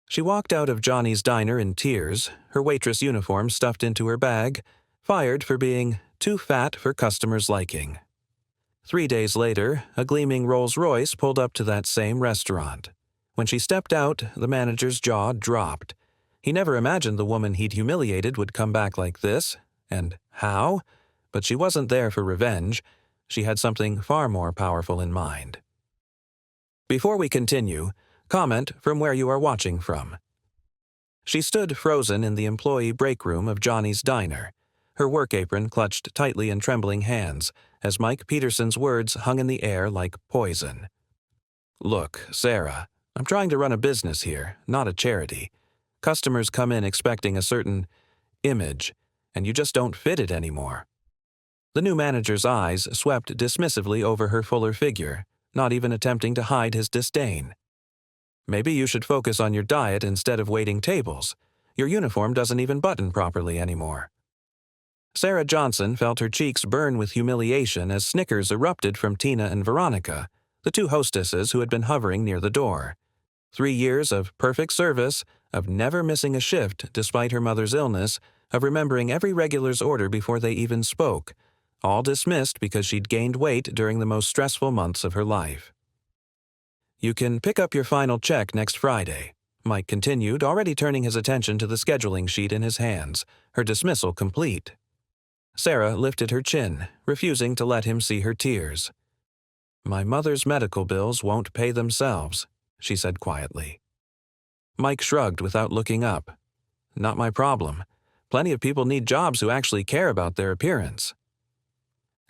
She walked out of Johnny's diner in tears, her waitress uniform stuffed into her bag, fired for being too fat for customers' liking. 3 days later, a gleaming Rolls-Royce pulled up to that same restaurant. When she stepped out, the manager's jaw dropped. He never imagined the woman he'd humiliated would come back like this, and how? But she wasn't there for revenge. She had something far more powerful in mind. Before we continue, comment from where you are watching from. She stood frozen in the employee break room of Johnny's diner, her work apron clutched tightly in trembling hands, as Mike Peterson's words hung in the air like poison. "Look, Sarah, I'm trying to run a business here, not a charity. Customers come in expecting a certain image, and you just don't fit it anymore." The new manager's eyes swept dismissively over her fuller figure, not even attempting to hide his disdain. "Maybe you should focus on your diet instead of waiting tables. Your uniform doesn't even button properly anymore." Sarah Johnson felt her cheeks burn with humiliation as snickers erupted from Tina and Veronica, the two hostesses who had been hovering near the door. 3 years of perfect service, of never missing a shift despite her mother's illness, of remembering every regular's order before they even spoke, all dismissed because she'd gained weight during the most stressful months of her life. "You can pick up your final check next Friday," Mike continued, already turning his attention to the scheduling sheet in his hands, her dismissal complete. Sarah lifted her chin, refusing to let him see her tears. "My mother's medical bills won't pay themselves," she said quietly. Mike shrugged without looking up. "Not my problem. Plenty of people need jobs who actually care about their appearance."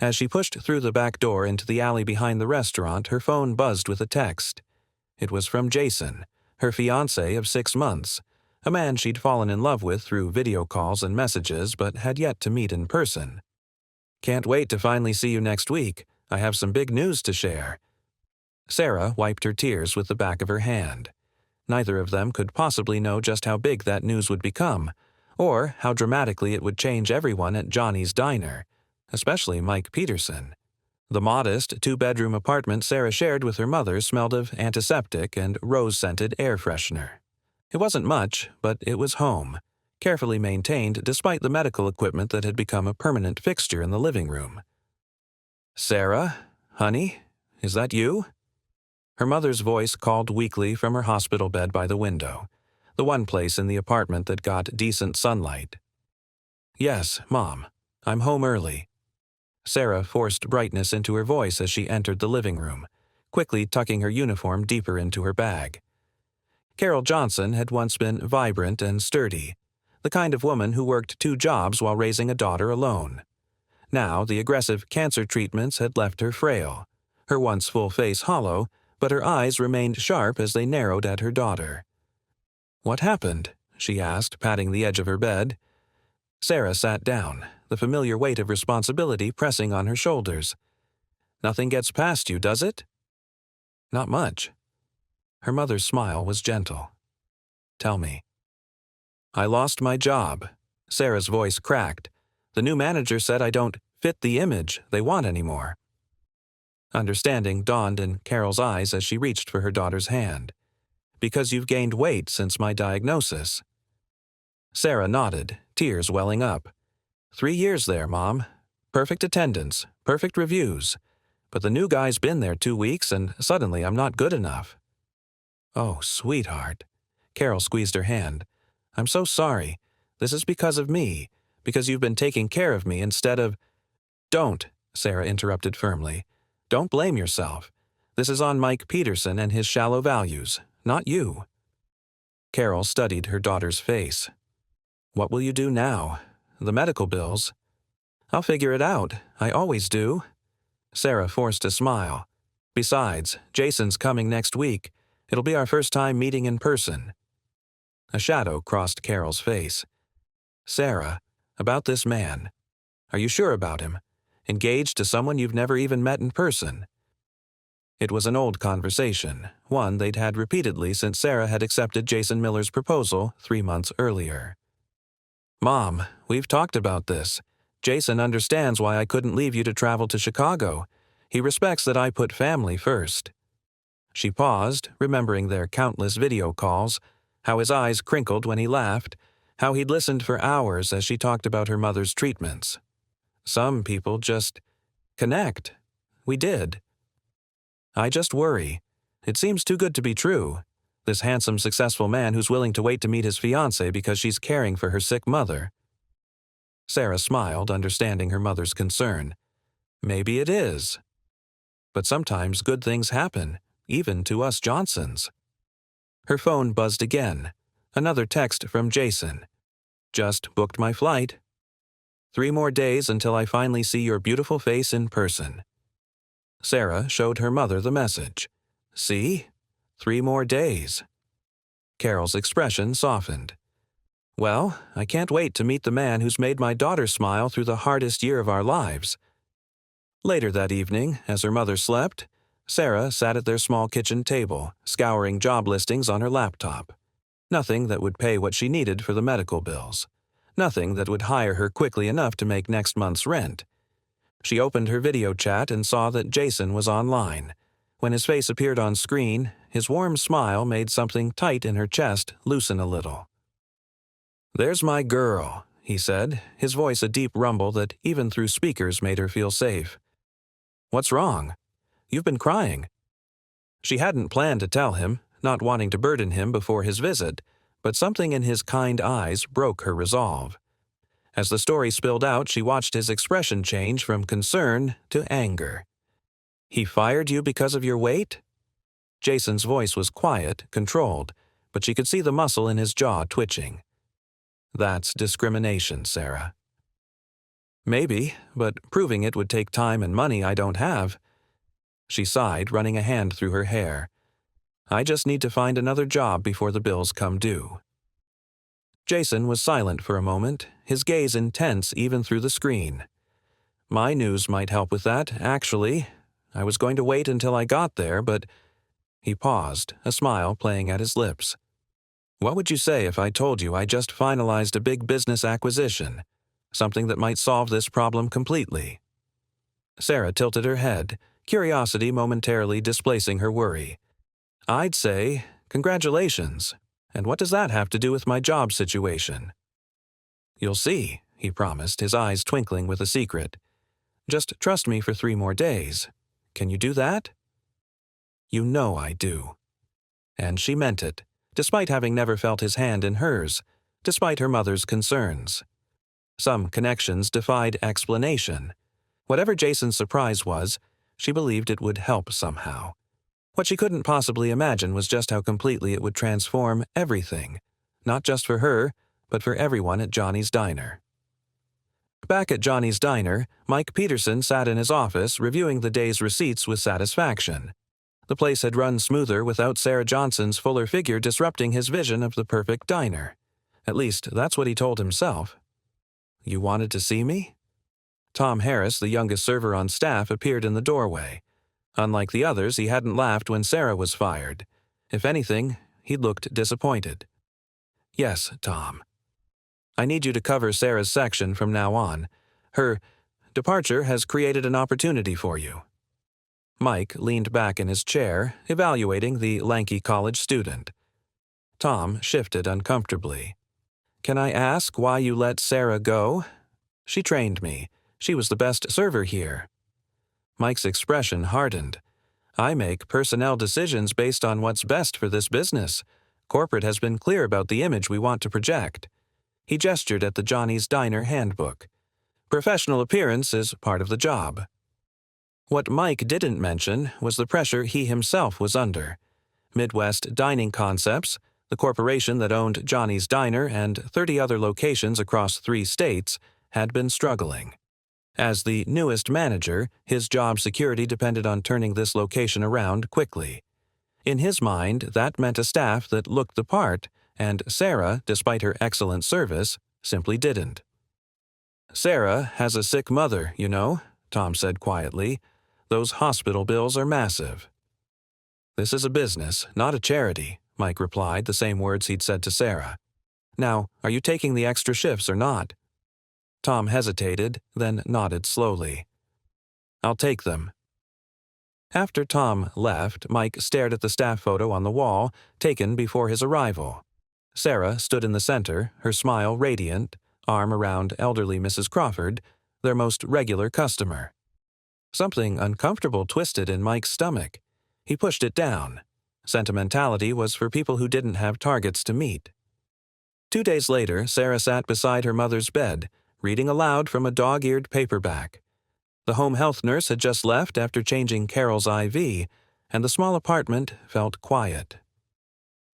As she pushed through the back door into the alley behind the restaurant, her phone buzzed with a text. It was from Jason, her fiancé of 6 months, a man she'd fallen in love with through video calls and messages but had yet to meet in person. "Can't wait to finally see you next week. I have some big news to share." Sarah wiped her tears with the back of her hand. Neither of them could possibly know just how big that news would become, or how dramatically it would change everyone at Johnny's diner, especially Mike Peterson. The modest 2-bedroom apartment Sarah shared with her mother smelled of antiseptic and rose-scented air freshener. It wasn't much, but it was home, carefully maintained despite the medical equipment that had become a permanent fixture in the living room. "Sarah, honey, is that you?" Her mother's voice called weakly from her hospital bed by the window, the one place in the apartment that got decent sunlight. "Yes, Mom. I'm home early." Sarah forced brightness into her voice as she entered the living room, quickly tucking her uniform deeper into her bag. Carol Johnson had once been vibrant and sturdy, the kind of woman who worked 2 jobs while raising a daughter alone. Now, the aggressive cancer treatments had left her frail, her once full face hollow, but her eyes remained sharp as they narrowed at her daughter. "What happened?" she asked, patting the edge of her bed. Sarah sat down, the familiar weight of responsibility pressing on her shoulders. "Nothing gets past you, does it?" "Not much." Her mother's smile was gentle. "Tell me." "I lost my job." Sarah's voice cracked. "The new manager said I don't fit the image they want anymore." Understanding dawned in Carol's eyes as she reached for her daughter's hand. "Because you've gained weight since my diagnosis." Sarah nodded, tears welling up. 3 years there, Mom. Perfect attendance, perfect reviews. But the new guy's been there 2 weeks and suddenly I'm not good enough." "Oh, sweetheart." Carol squeezed her hand. "I'm so sorry. This is because of me, because you've been taking care of me instead of—" "Don't," Sarah interrupted firmly. "Don't blame yourself. This is on Mike Peterson and his shallow values, not you." Carol studied her daughter's face. "What will you do now? The medical bills?" "I'll figure it out. I always do." Sarah forced a smile. "Besides, Jason's coming next week. It'll be our first time meeting in person." A shadow crossed Carol's face. "Sarah, about this man. Are you sure about him? Engaged to someone you've never even met in person?" It was an old conversation, one they'd had repeatedly since Sarah had accepted Jason Miller's proposal 3 months earlier. "Mom, we've talked about this. Jason understands why I couldn't leave you to travel to Chicago. He respects that I put family first." She paused, remembering their countless video calls. how his eyes crinkled when he laughed, how he'd listened for hours as she talked about her mother's treatments. Some people just connect. We did. I just worry. It seems too good to be true. This handsome, successful man who's willing to wait to meet his fiancée because she's caring for her sick mother. Sarah smiled, understanding her mother's concern. Maybe it is. But sometimes good things happen, even to us Johnsons. Her phone buzzed again. Another text from Jason. Just booked my flight. 3 more days until I finally see your beautiful face in person. Sarah showed her mother the message. See? 3 more days. Carol's expression softened. Well, I can't wait to meet the man who's made my daughter smile through the hardest year of our lives. Later that evening, as her mother slept, Sarah sat at their small kitchen table, scouring job listings on her laptop. Nothing that would pay what she needed for the medical bills. Nothing that would hire her quickly enough to make next month's rent. She opened her video chat and saw that Jason was online. When his face appeared on screen, his warm smile made something tight in her chest loosen a little. "There's my girl," he said, his voice a deep rumble that even through speakers made her feel safe. "What's wrong? You've been crying." She hadn't planned to tell him, not wanting to burden him before his visit, but something in his kind eyes broke her resolve. As the story spilled out, she watched his expression change from concern to anger. "He fired you because of your weight?" Jason's voice was quiet, controlled, but she could see the muscle in his jaw twitching. "That's discrimination, Sarah." "Maybe, but proving it would take time and money I don't have." She sighed, running a hand through her hair. "I just need to find another job before the bills come due." Jason was silent for a moment, his gaze intense even through the screen. "My news might help with that, actually. I was going to wait until I got there, but—" He paused, a smile playing at his lips. "What would you say if I told you I just finalized a big business acquisition? Something that might solve this problem completely?" Sarah tilted her head, curiosity momentarily displacing her worry. "I'd say, congratulations. And what does that have to do with my job situation?" "You'll see," he promised, his eyes twinkling with a secret. "Just trust me for 3 more days. Can you do that?" "You know I do." And she meant it, despite having never felt his hand in hers, despite her mother's concerns. Some connections defied explanation. Whatever Jason's surprise was, she believed it would help somehow. What she couldn't possibly imagine was just how completely it would transform everything, not just for her, but for everyone at Johnny's Diner. Back at Johnny's Diner, Mike Peterson sat in his office reviewing the day's receipts with satisfaction. The place had run smoother without Sarah Johnson's fuller figure disrupting his vision of the perfect diner. At least, that's what he told himself. "You wanted to see me?" Tom Harris, the youngest server on staff, appeared in the doorway. Unlike the others, he hadn't laughed when Sarah was fired. If anything, he looked disappointed. "Yes, Tom. I need you to cover Sarah's section from now on. Her departure has created an opportunity for you." Mike leaned back in his chair, evaluating the lanky college student. Tom shifted uncomfortably. "Can I ask why you let Sarah go?" "She trained me. She was the best server here." Mike's expression hardened. "I make personnel decisions based on what's best for this business. Corporate has been clear about the image we want to project." He gestured at the Johnny's Diner handbook. "Professional appearance is part of the job." What Mike didn't mention was the pressure he himself was under. Midwest Dining Concepts, the corporation that owned Johnny's Diner and 30 other locations across 3 states, had been struggling. As the newest manager, his job security depended on turning this location around quickly. In his mind, that meant a staff that looked the part, and Sarah, despite her excellent service, simply didn't. "Sarah has a sick mother, you know," Tom said quietly. "Those hospital bills are massive." "This is a business, not a charity," Mike replied, the same words he'd said to Sarah. "Now, are you taking the extra shifts or not?" Tom hesitated, then nodded slowly. "I'll take them." After Tom left, Mike stared at the staff photo on the wall, taken before his arrival. Sarah stood in the center, her smile radiant, arm around elderly Mrs. Crawford, their most regular customer. Something uncomfortable twisted in Mike's stomach. He pushed it down. Sentimentality was for people who didn't have targets to meet. 2 days later, Sarah sat beside her mother's bed, reading aloud from a dog-eared paperback. The home health nurse had just left after changing Carol's IV, and the small apartment felt quiet.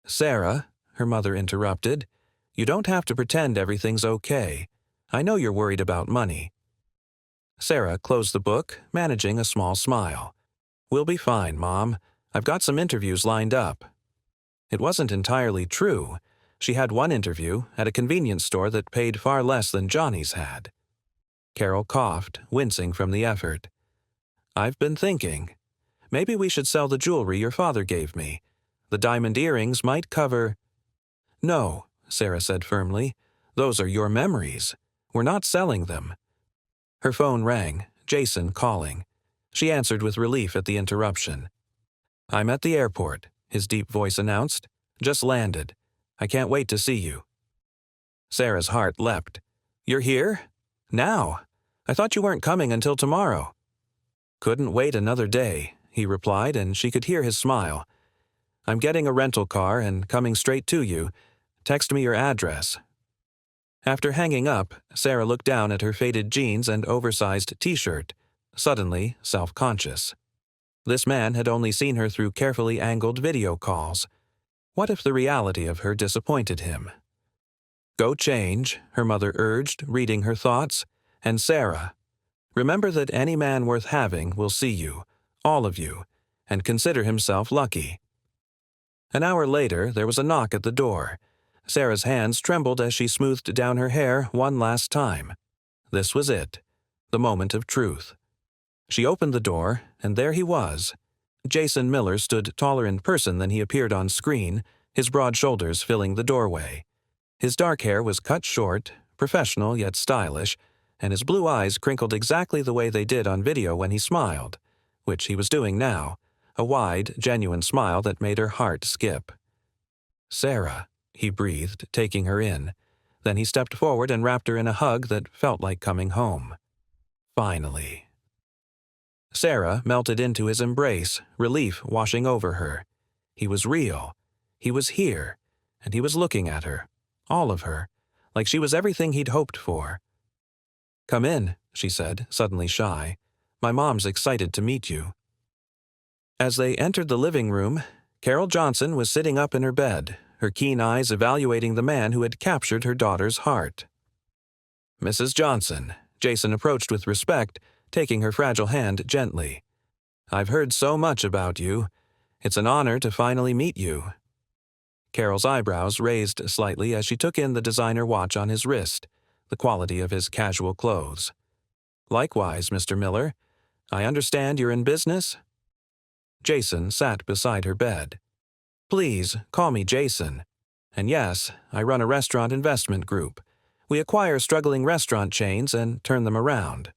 "Sarah," her mother interrupted, "you don't have to pretend everything's okay. I know you're worried about money." Sarah closed the book, managing a small smile. "We'll be fine, Mom. I've got some interviews lined up." It wasn't entirely true. She had one interview at a convenience store that paid far less than Johnny's had. Carol coughed, wincing from the effort. "I've been thinking. Maybe we should sell the jewelry your father gave me. The diamond earrings might cover—" "No," Sarah said firmly. "Those are your memories. We're not selling them." Her phone rang, Jason calling. She answered with relief at the interruption. "I'm at the airport," his deep voice announced. "Just landed. I can't wait to see you." Sarah's heart leapt. "You're here? Now? I thought you weren't coming until tomorrow." "Couldn't wait another day," he replied, and she could hear his smile. "I'm getting a rental car and coming straight to you. Text me your address." After hanging up, Sarah looked down at her faded jeans and oversized t-shirt, suddenly self-conscious. This man had only seen her through carefully angled video calls. What if the reality of her disappointed him? "Go change," her mother urged, reading her thoughts. "And Sarah, remember that any man worth having will see you, all of you, and consider himself lucky." An hour later, there was a knock at the door. Sarah's hands trembled as she smoothed down her hair one last time. This was it, the moment of truth. She opened the door, and there he was. Jason Miller stood taller in person than he appeared on screen, his broad shoulders filling the doorway. His dark hair was cut short, professional yet stylish, and his blue eyes crinkled exactly the way they did on video when he smiled, which he was doing now, a wide, genuine smile that made her heart skip. "Sarah," he breathed, taking her in. Then he stepped forward and wrapped her in a hug that felt like coming home. Finally. Sarah melted into his embrace, relief washing over her. He was real. He was here, and he was looking at her, all of her, like she was everything he'd hoped for. "Come in," she said, suddenly shy. "My mom's excited to meet you." As they entered the living room, Carol Johnson was sitting up in her bed, her keen eyes evaluating the man who had captured her daughter's heart. "Mrs. Johnson," Jason approached with respect, taking her fragile hand gently. "I've heard so much about you. It's an honor to finally meet you." Carol's eyebrows raised slightly as she took in the designer watch on his wrist, the quality of his casual clothes. "Likewise, Mr. Miller. I understand you're in business?" Jason sat beside her bed. "Please, call me Jason. And yes, I run a restaurant investment group. We acquire struggling restaurant chains and turn them around."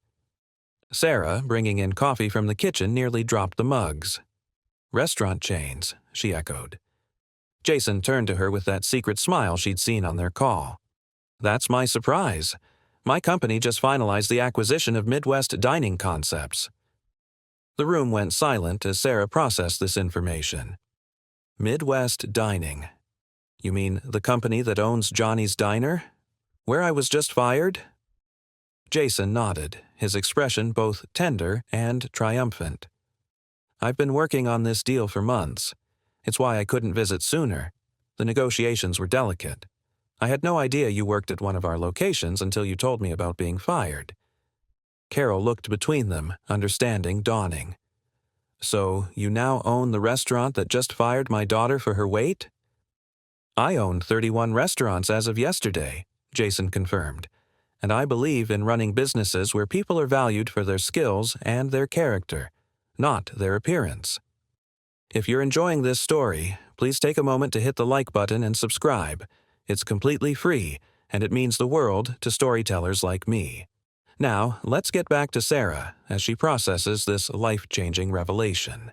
Sarah, bringing in coffee from the kitchen, nearly dropped the mugs. "Restaurant chains," she echoed. Jason turned to her with that secret smile she'd seen on their call. "That's my surprise. My company just finalized the acquisition of Midwest Dining Concepts." The room went silent as Sarah processed this information. Midwest Dining. You mean the company that owns Johnny's Diner? Where I was just fired? Jason nodded, his expression both tender and triumphant. "I've been working on this deal for months. It's why I couldn't visit sooner. The negotiations were delicate. I had no idea you worked at one of our locations until you told me about being fired." Carol looked between them, understanding dawning. "So you now own the restaurant that just fired my daughter for her weight?" "I own 31 restaurants as of yesterday," Jason confirmed. "And I believe in running businesses where people are valued for their skills and their character, not their appearance." If you're enjoying this story, please take a moment to hit the like button and subscribe. It's completely free, and it means the world to storytellers like me. Now, let's get back to Sarah as she processes this life-changing revelation.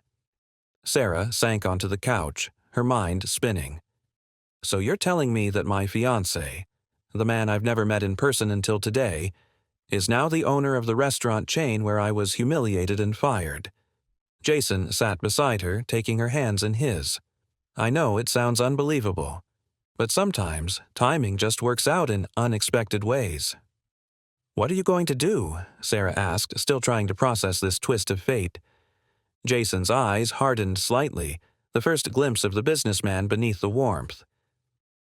Sarah sank onto the couch, her mind spinning. So you're telling me that my fiancé, the man I've never met in person until today, is now the owner of the restaurant chain where I was humiliated and fired. Jason sat beside her, taking her hands in his. I know it sounds unbelievable, but sometimes timing just works out in unexpected ways. What are you going to do? Sarah asked, still trying to process this twist of fate. Jason's eyes hardened slightly, the first glimpse of the businessman beneath the warmth.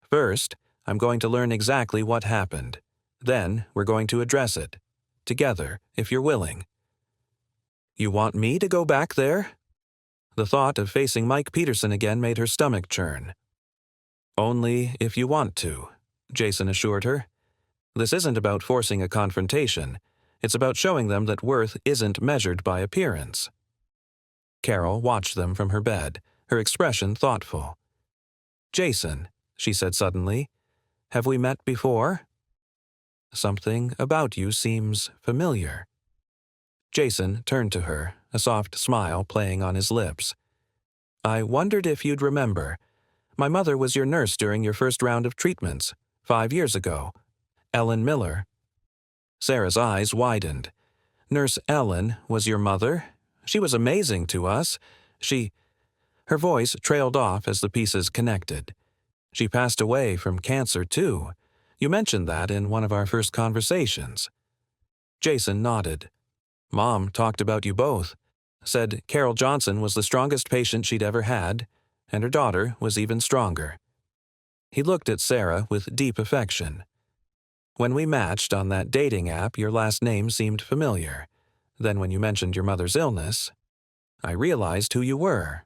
First, I'm going to learn exactly what happened. Then, we're going to address it. Together, if you're willing. You want me to go back there? The thought of facing Mike Peterson again made her stomach churn. Only if you want to, Jason assured her. This isn't about forcing a confrontation. It's about showing them that worth isn't measured by appearance. Carol watched them from her bed, her expression thoughtful. Jason, she said suddenly, have we met before? Something about you seems familiar. Jason turned to her, a soft smile playing on his lips. I wondered if you'd remember. My mother was your nurse during your first round of treatments, 5 years ago. Ellen Miller. Sarah's eyes widened. Nurse Ellen was your mother? She was amazing to us. Her voice trailed off as the pieces connected. She passed away from cancer, too. You mentioned that in one of our first conversations. Jason nodded. Mom talked about you both. Said Carol Johnson was the strongest patient she'd ever had, and her daughter was even stronger. He looked at Sarah with deep affection. When we matched on that dating app, your last name seemed familiar. Then when you mentioned your mother's illness, I realized who you were.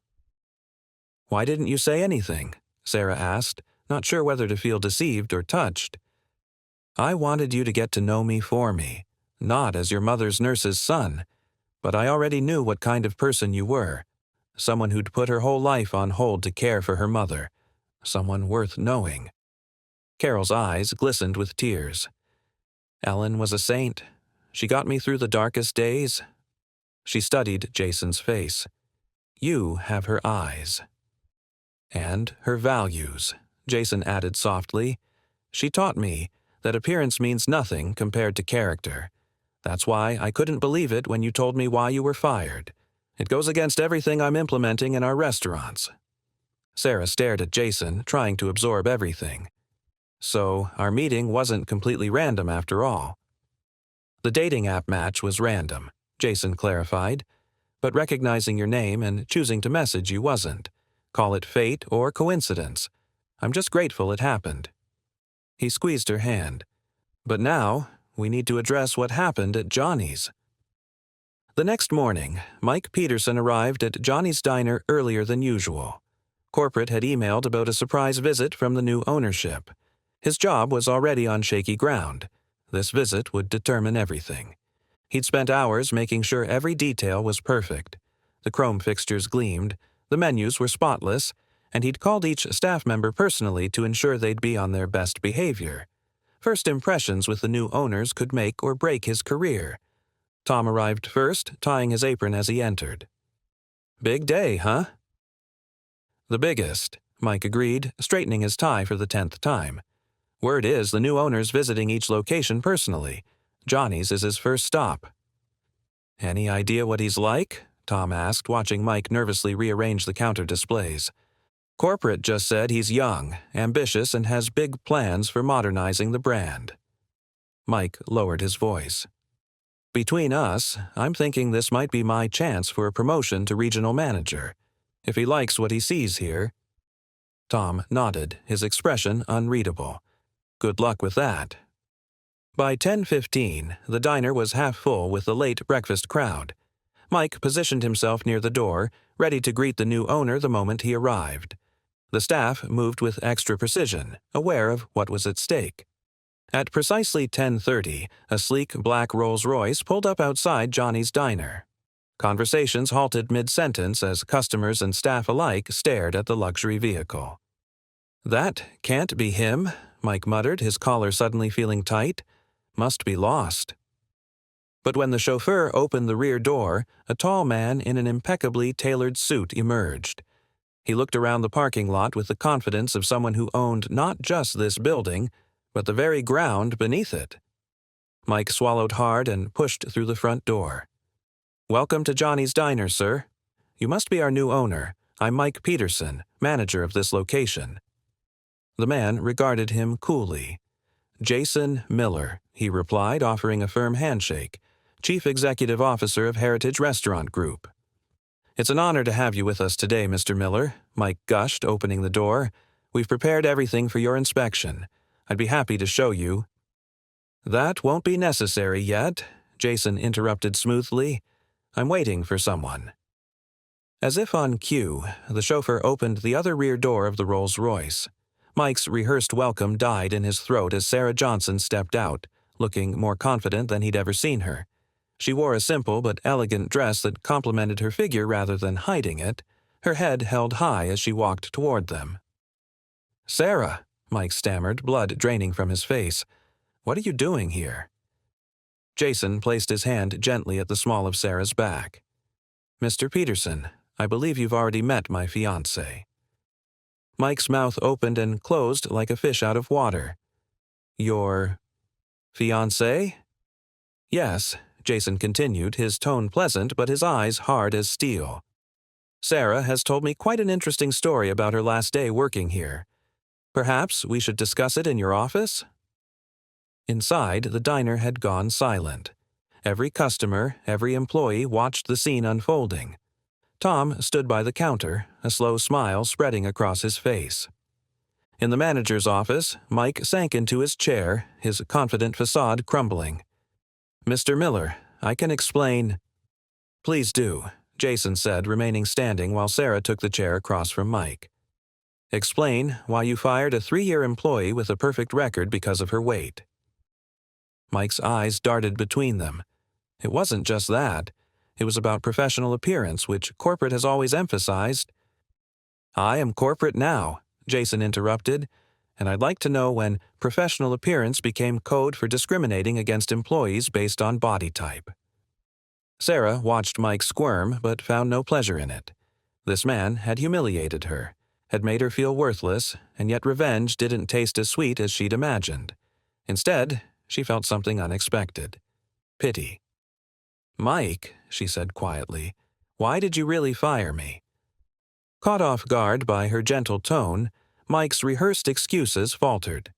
Why didn't you say anything? Sarah asked, not sure whether to feel deceived or touched. I wanted you to get to know me for me, not as your mother's nurse's son, but I already knew what kind of person you were, someone who'd put her whole life on hold to care for her mother, someone worth knowing. Carol's eyes glistened with tears. Ellen was a saint. She got me through the darkest days. She studied Jason's face. You have her eyes. And her values, Jason added softly. She taught me that appearance means nothing compared to character. That's why I couldn't believe it when you told me why you were fired. It goes against everything I'm implementing in our restaurants. Sarah stared at Jason, trying to absorb everything. So, our meeting wasn't completely random after all. The dating app match was random, Jason clarified, but recognizing your name and choosing to message you wasn't. Call it fate or coincidence. I'm just grateful it happened. He squeezed her hand. But now, we need to address what happened at Johnny's. The next morning, Mike Peterson arrived at Johnny's diner earlier than usual. Corporate had emailed about a surprise visit from the new ownership. His job was already on shaky ground. This visit would determine everything. He'd spent hours making sure every detail was perfect. The chrome fixtures gleamed, the menus were spotless, and he'd called each staff member personally to ensure they'd be on their best behavior. First impressions with the new owners could make or break his career. Tom arrived first, tying his apron as he entered. Big day, huh? The biggest, Mike agreed, straightening his tie for the 10th time. Word is the new owner's visiting each location personally. Johnny's is his first stop. Any idea what he's like? Tom asked, watching Mike nervously rearrange the counter displays. Corporate just said he's young, ambitious, and has big plans for modernizing the brand. Mike lowered his voice. Between us, I'm thinking this might be my chance for a promotion to regional manager, if he likes what he sees here. Tom nodded, his expression unreadable. Good luck with that. By 10:15, the diner was half full with the late breakfast crowd. Mike positioned himself near the door, ready to greet the new owner the moment he arrived. The staff moved with extra precision, aware of what was at stake. At precisely 10:30, a sleek black Rolls-Royce pulled up outside Johnny's diner. Conversations halted mid-sentence as customers and staff alike stared at the luxury vehicle. That can't be him, Mike muttered, his collar suddenly feeling tight. Must be lost. But when the chauffeur opened the rear door, a tall man in an impeccably tailored suit emerged. He looked around the parking lot with the confidence of someone who owned not just this building, but the very ground beneath it. Mike swallowed hard and pushed through the front door. "Welcome to Johnny's Diner, sir. You must be our new owner. I'm Mike Peterson, manager of this location." The man regarded him coolly. "Jason Miller," he replied, offering a firm handshake, "Chief Executive Officer of Heritage Restaurant Group." "It's an honor to have you with us today, Mr. Miller," Mike gushed, opening the door. "We've prepared everything for your inspection. I'd be happy to show you." "That won't be necessary yet," Jason interrupted smoothly. "I'm waiting for someone." As if on cue, the chauffeur opened the other rear door of the Rolls-Royce. Mike's rehearsed welcome died in his throat as Sarah Johnson stepped out, looking more confident than he'd ever seen her. She wore a simple but elegant dress that complemented her figure rather than hiding it, her head held high as she walked toward them. "Sarah," Mike stammered, blood draining from his face. "What are you doing here?" Jason placed his hand gently at the small of Sarah's back. "Mr. Peterson, I believe you've already met my fiancé." Mike's mouth opened and closed like a fish out of water. "Your fiancé?" "Yes," Jason continued, his tone pleasant but his eyes hard as steel. "Sarah has told me quite an interesting story about her last day working here. Perhaps we should discuss it in your office?" Inside, the diner had gone silent. Every customer, every employee watched the scene unfolding. Tom stood by the counter, a slow smile spreading across his face. In the manager's office, Mike sank into his chair, his confident facade crumbling. "Mr. Miller, I can explain." "Please do," Jason said, remaining standing while Sarah took the chair across from Mike. "Explain why you fired a 3-year employee with a perfect record because of her weight." Mike's eyes darted between them. It wasn't just that. It was about professional appearance, which corporate has always emphasized. "I am corporate now," Jason interrupted, "and I'd like to know when professional appearance became code for discriminating against employees based on body type." Sarah watched Mike squirm but found no pleasure in it. This man had humiliated her, had made her feel worthless, and yet revenge didn't taste as sweet as she'd imagined. Instead, she felt something unexpected. Pity. "Mike," she said quietly, "why did you really fire me?" Caught off guard by her gentle tone, Mike's rehearsed excuses faltered.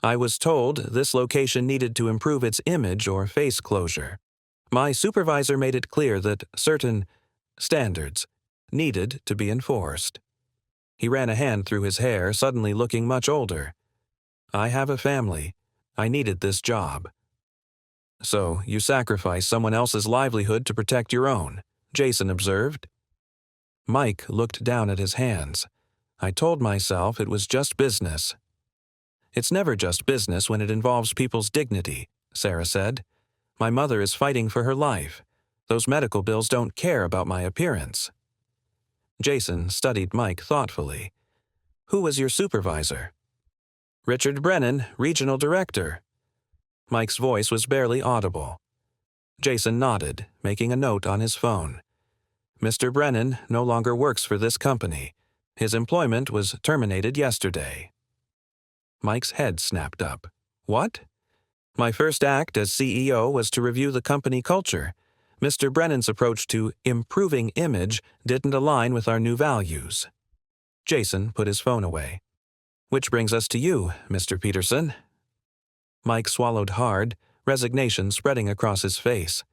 "I was told this location needed to improve its image or face closure. My supervisor made it clear that certain standards needed to be enforced." He ran a hand through his hair, suddenly looking much older. "I have a family. I needed this job." "So you sacrificed someone else's livelihood to protect your own," Jason observed. Mike looked down at his hands. "I told myself it was just business." "It's never just business when it involves people's dignity," Sarah said. "My mother is fighting for her life. Those medical bills don't care about my appearance." Jason studied Mike thoughtfully. "Who was your supervisor?" "Richard Brennan, regional director." Mike's voice was barely audible. Jason nodded, making a note on his phone. "Mr. Brennan no longer works for this company. His employment was terminated yesterday." Mike's head snapped up. "What?" "My first act as CEO was to review the company culture. Mr. Brennan's approach to improving image didn't align with our new values." Jason put his phone away. "Which brings us to you, Mr. Peterson." Mike swallowed hard, resignation spreading across his face.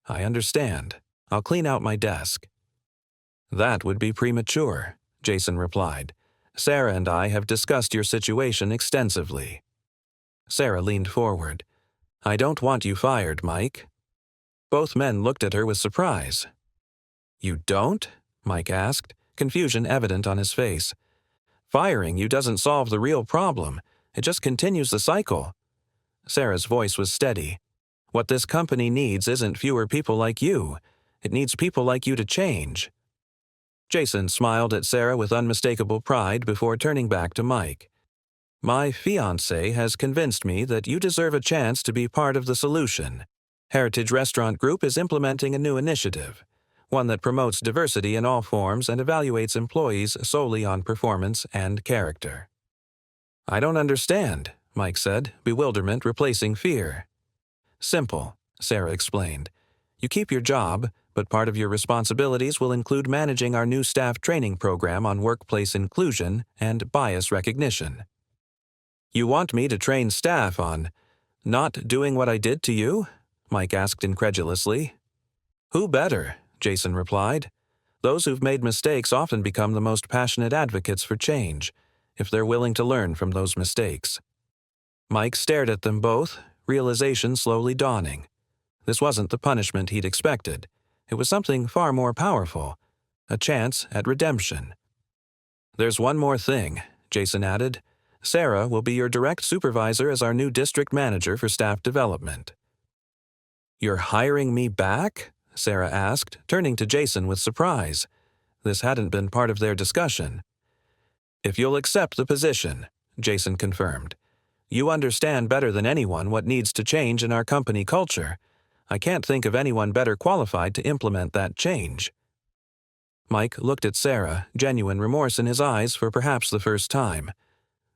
"I understand. I'll clean out my desk." "That would be premature," Jason replied. "Sarah and I have discussed your situation extensively." Sarah leaned forward. "I don't want you fired, Mike." Both men looked at her with surprise. "You don't?" Mike asked, confusion evident on his face. "Firing you doesn't solve the real problem. It just continues the cycle." Sarah's voice was steady. "What this company needs isn't fewer people like you. It needs people like you to change." Jason smiled at Sarah with unmistakable pride before turning back to Mike. "My fiancé has convinced me that you deserve a chance to be part of the solution. Heritage Restaurant Group is implementing a new initiative. one that promotes diversity in all forms and evaluates employees solely on performance and character. I don't understand, Mike said, bewilderment replacing fear. Simple, Sarah explained. You keep your job, but part of your responsibilities will include managing our new staff training program on workplace inclusion and bias recognition. You want me to train staff on not doing what I did to you? Mike asked incredulously. Who better? Jason replied. Those who've made mistakes often become the most passionate advocates for change, if they're willing to learn from those mistakes. Mike stared at them both, realization slowly dawning. This wasn't the punishment he'd expected. It was something far more powerful, a chance at redemption. There's one more thing, Jason added. Sarah will be your direct supervisor as our new district manager for staff development. You're hiring me back? Sarah asked, turning to Jason with surprise. This hadn't been part of their discussion. If you'll accept the position, Jason confirmed. You understand better than anyone what needs to change in our company culture. I can't think of anyone better qualified to implement that change. Mike looked at Sarah, genuine remorse in his eyes for perhaps the first time.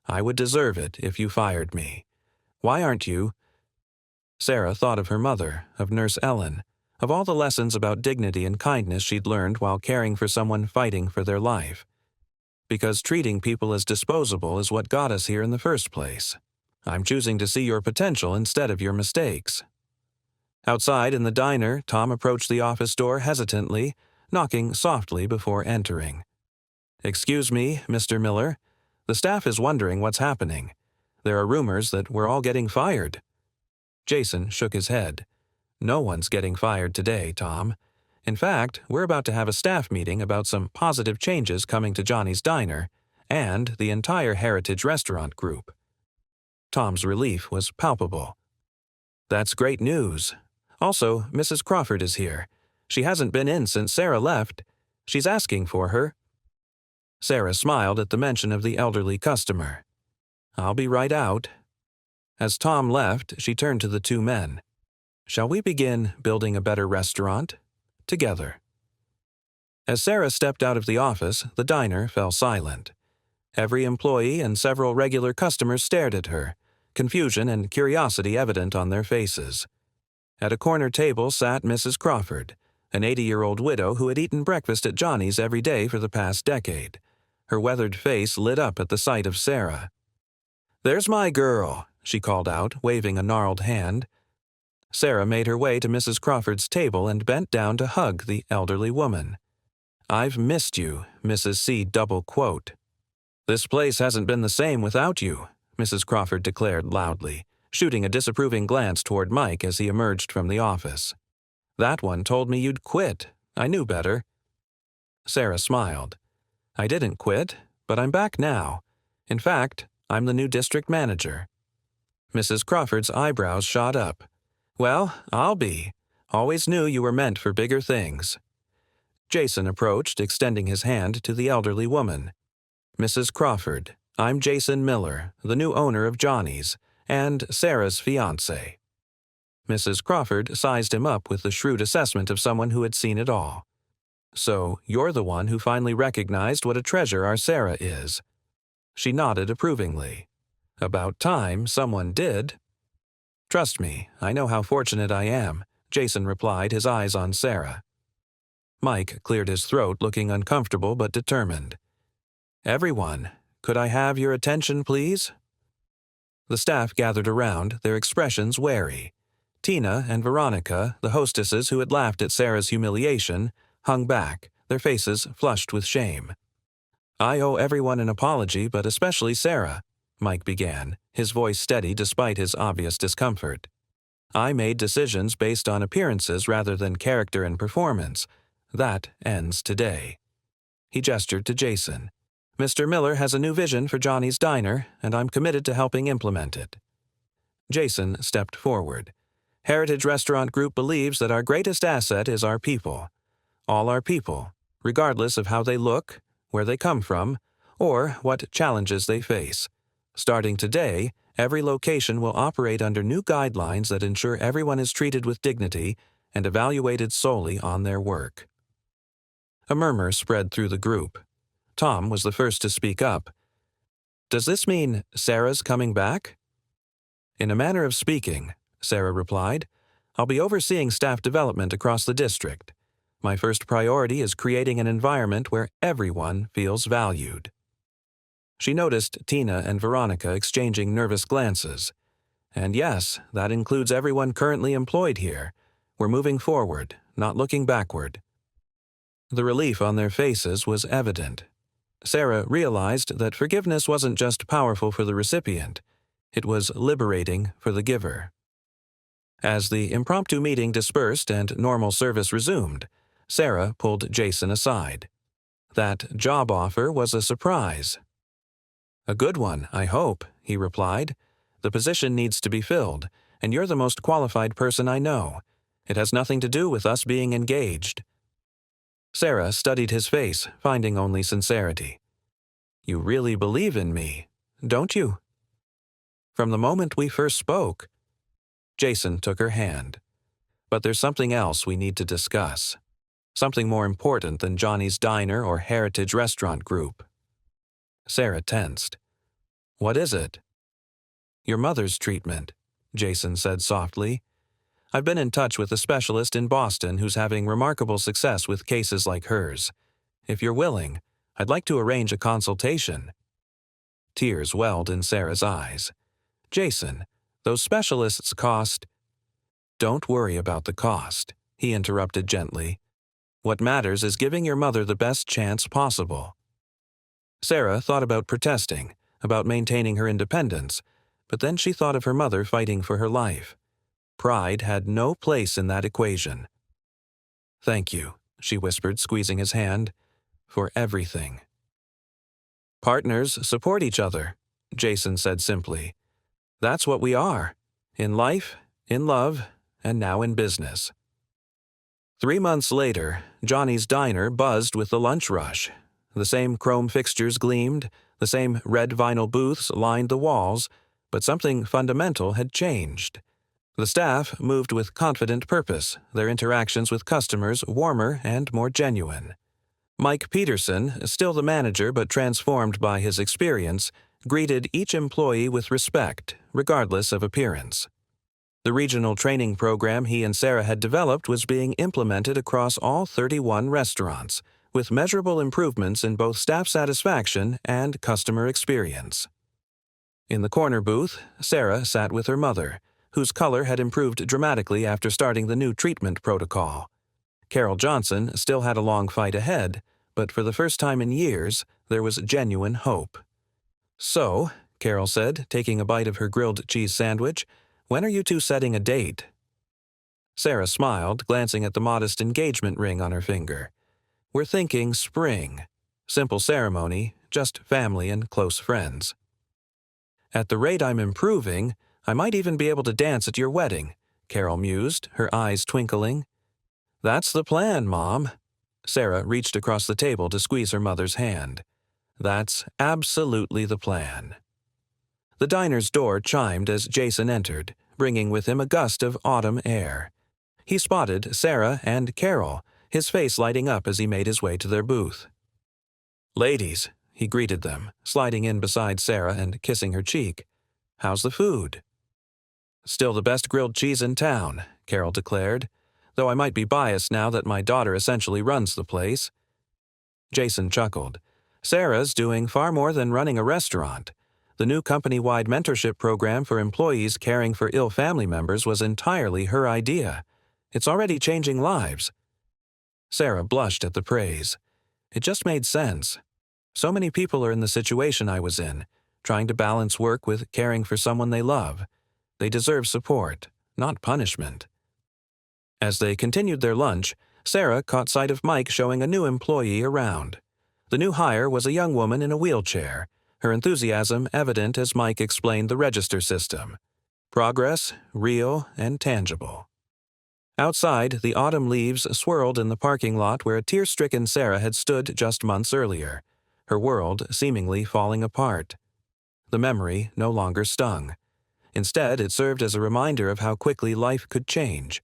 I would deserve it if you fired me. Why aren't you? Sarah thought of her mother, of Nurse Ellen, of all the lessons about dignity and kindness she'd learned while caring for someone fighting for their life. Because treating people as disposable is what got us here in the first place. I'm choosing to see your potential instead of your mistakes. Outside in the diner, Tom approached the office door hesitantly, knocking softly before entering. Excuse me, Mr. Miller. The staff is wondering what's happening. There are rumors that we're all getting fired. Jason shook his head. No one's getting fired today, Tom. In fact, we're about to have a staff meeting about some positive changes coming to Johnny's Diner and the entire Heritage Restaurant Group. Tom's relief was palpable. That's great news. Also, Mrs. Crawford is here. She hasn't been in since Sarah left. She's asking for her. Sarah smiled at the mention of the elderly customer. I'll be right out. As Tom left, she turned to the two men. Shall we begin building a better restaurant? Together. As Sarah stepped out of the office, the diner fell silent. Every employee and several regular customers stared at her, confusion and curiosity evident on their faces. At a corner table sat Mrs. Crawford, an 80-year-old widow who had eaten breakfast at Johnny's every day for the past decade. Her weathered face lit up at the sight of Sarah. There's my girl, she called out, waving a gnarled hand. Sarah made her way to Mrs. Crawford's table and bent down to hug the elderly woman. I've missed you, Mrs. C. double quote. This place hasn't been the same without you, Mrs. Crawford declared loudly, shooting a disapproving glance toward Mike as he emerged from the office. That one told me you'd quit. I knew better. Sarah smiled. I didn't quit, but I'm back now. In fact, I'm the new district manager. Mrs. Crawford's eyebrows shot up. Well, I'll be. Always knew you were meant for bigger things. Jason approached, extending his hand to the elderly woman. Mrs. Crawford, I'm Jason Miller, the new owner of Johnny's, and Sarah's fiancé. Mrs. Crawford sized him up with the shrewd assessment of someone who had seen it all. So, you're the one who finally recognized what a treasure our Sarah is. She nodded approvingly. About time someone did. Trust me, I know how fortunate I am, Jason replied, his eyes on Sarah. Mike cleared his throat, looking uncomfortable but determined. Everyone, could I have your attention, please? The staff gathered around, their expressions wary. Tina and Veronica, the hostesses who had laughed at Sarah's humiliation, hung back, their faces flushed with shame. I owe everyone an apology, but especially Sarah, Mike began, his voice steady despite his obvious discomfort. I made decisions based on appearances rather than character and performance. That ends today. He gestured to Jason. Mr. Miller has a new vision for Johnny's Diner, and I'm committed to helping implement it. Jason stepped forward. Heritage Restaurant Group believes that our greatest asset is our people. All our people, regardless of how they look, where they come from, or what challenges they face. Starting today, every location will operate under new guidelines that ensure everyone is treated with dignity and evaluated solely on their work. A murmur spread through the group. Tom was the first to speak up. "Does this mean Sarah's coming back?" "In a manner of speaking," Sarah replied. "I'll be overseeing staff development across the district. My first priority is creating an environment where everyone feels valued." She noticed Tina and Veronica exchanging nervous glances. "And yes, that includes everyone currently employed here. We're moving forward, not looking backward." The relief on their faces was evident. Sarah realized that forgiveness wasn't just powerful for the recipient, it was liberating for the giver. As the impromptu meeting dispersed and normal service resumed, Sarah pulled Jason aside. That job offer was a surprise. "A good one, I hope," he replied. "The position needs to be filled, and you're the most qualified person I know. It has nothing to do with us being engaged." Sarah studied his face, finding only sincerity. "You really believe in me, don't you?" "From the moment we first spoke." Jason took her hand. "But there's something else we need to discuss. Something more important than Johnny's Diner or Heritage Restaurant Group." Sarah tensed. "What is it?" "Your mother's treatment," Jason said softly. "I've been in touch with a specialist in Boston who's having remarkable success with cases like hers. If you're willing, I'd like to arrange a consultation." Tears welled in Sarah's eyes. "Jason, those specialists cost—" "Don't worry about the cost," he interrupted gently. "What matters is giving your mother the best chance possible." Sarah thought about protesting, about maintaining her independence, but then she thought of her mother fighting for her life. Pride had no place in that equation. "Thank you," she whispered, squeezing his hand, "for everything." "Partners support each other," Jason said simply. "That's what we are, in life, in love, and now in business." 3 months later, Johnny's Diner buzzed with the lunch rush. The same chrome fixtures gleamed, the same red vinyl booths lined the walls, but something fundamental had changed. The staff moved with confident purpose, their interactions with customers warmer and more genuine. Mike Peterson, still the manager but transformed by his experience, greeted each employee with respect, regardless of appearance. The regional training program he and Sarah had developed was being implemented across all 31 restaurants, with measurable improvements in both staff satisfaction and customer experience. In the corner booth, Sarah sat with her mother, whose color had improved dramatically after starting the new treatment protocol. Carol Johnson still had a long fight ahead, but for the first time in years, there was genuine hope. "So," Carol said, taking a bite of her grilled cheese sandwich, "when are you two setting a date?" Sarah smiled, glancing at the modest engagement ring on her finger. "We're thinking spring. Simple ceremony, just family and close friends." "At the rate I'm improving, I might even be able to dance at your wedding," Carol mused, her eyes twinkling. "That's the plan, Mom." Sarah reached across the table to squeeze her mother's hand. "That's absolutely the plan." The diner's door chimed as Jason entered, bringing with him a gust of autumn air. He spotted Sarah and Carol, his face lighting up as he made his way to their booth. "Ladies," he greeted them, sliding in beside Sarah and kissing her cheek. "How's the food?" "Still the best grilled cheese in town," Carol declared, "though I might be biased now that my daughter essentially runs the place." Jason chuckled. "Sarah's doing far more than running a restaurant. The new company-wide mentorship program for employees caring for ill family members was entirely her idea. It's already changing lives." Sarah blushed at the praise. It just made sense. So many people are in the situation I was in, trying to balance work with caring for someone they love. They deserve support, not punishment. As they continued their lunch, Sarah caught sight of Mike showing a new employee around. The new hire was a young woman in a wheelchair, her enthusiasm evident as Mike explained the register system. Progress, real and tangible. Outside, the autumn leaves swirled in the parking lot where a tear-stricken Sarah had stood just months earlier, her world seemingly falling apart. The memory no longer stung. Instead, it served as a reminder of how quickly life could change,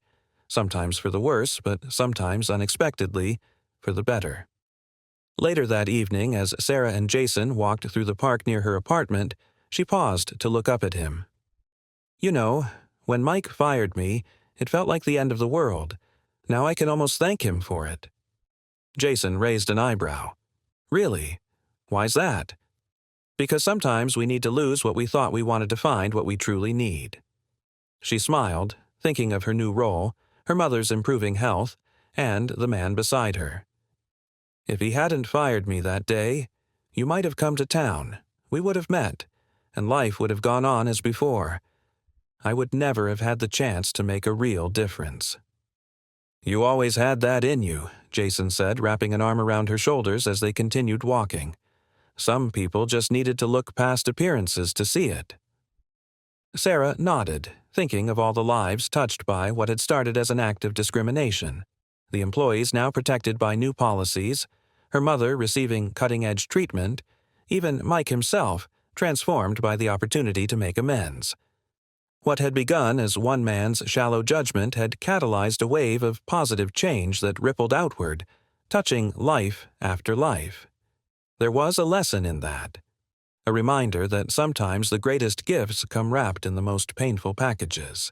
sometimes for the worse, but sometimes unexpectedly, for the better. Later that evening, as Sarah and Jason walked through the park near her apartment, she paused to look up at him. "You know, when Mike fired me, it felt like the end of the world. Now I can almost thank him for it." Jason raised an eyebrow. "Really? Why's that?" "Because sometimes we need to lose what we thought we wanted to find what we truly need." She smiled, thinking of her new role, her mother's improving health, and the man beside her. "If he hadn't fired me that day, you might have come to town, we would have met, and life would have gone on as before. I would never have had the chance to make a real difference." "You always had that in you," Jason said, wrapping an arm around her shoulders as they continued walking. "Some people just needed to look past appearances to see it." Sarah nodded, thinking of all the lives touched by what had started as an act of discrimination. The employees now protected by new policies, her mother receiving cutting-edge treatment, even Mike himself transformed by the opportunity to make amends. What had begun as one man's shallow judgment had catalyzed a wave of positive change that rippled outward, touching life after life. There was a lesson in that. A reminder that sometimes the greatest gifts come wrapped in the most painful packages.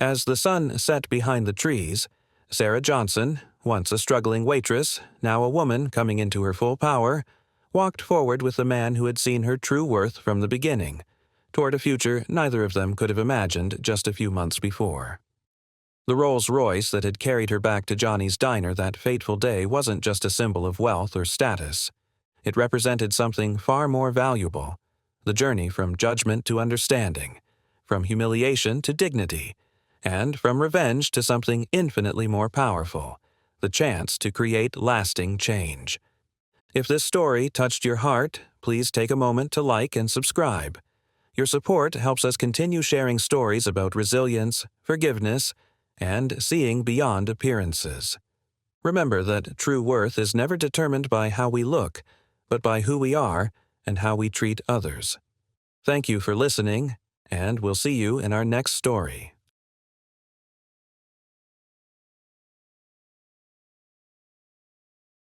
As the sun set behind the trees, Sarah Johnson, once a struggling waitress, now a woman coming into her full power, walked forward with the man who had seen her true worth from the beginning, toward a future neither of them could have imagined just a few months before. The Rolls-Royce that had carried her back to Johnny's diner that fateful day wasn't just a symbol of wealth or status. It represented something far more valuable, the journey from judgment to understanding, from humiliation to dignity, and from revenge to something infinitely more powerful, the chance to create lasting change. If this story touched your heart, please take a moment to like and subscribe. Your support helps us continue sharing stories about resilience, forgiveness, and seeing beyond appearances. Remember that true worth is never determined by how we look, but by who we are and how we treat others. Thank you for listening, and we'll see you in our next story.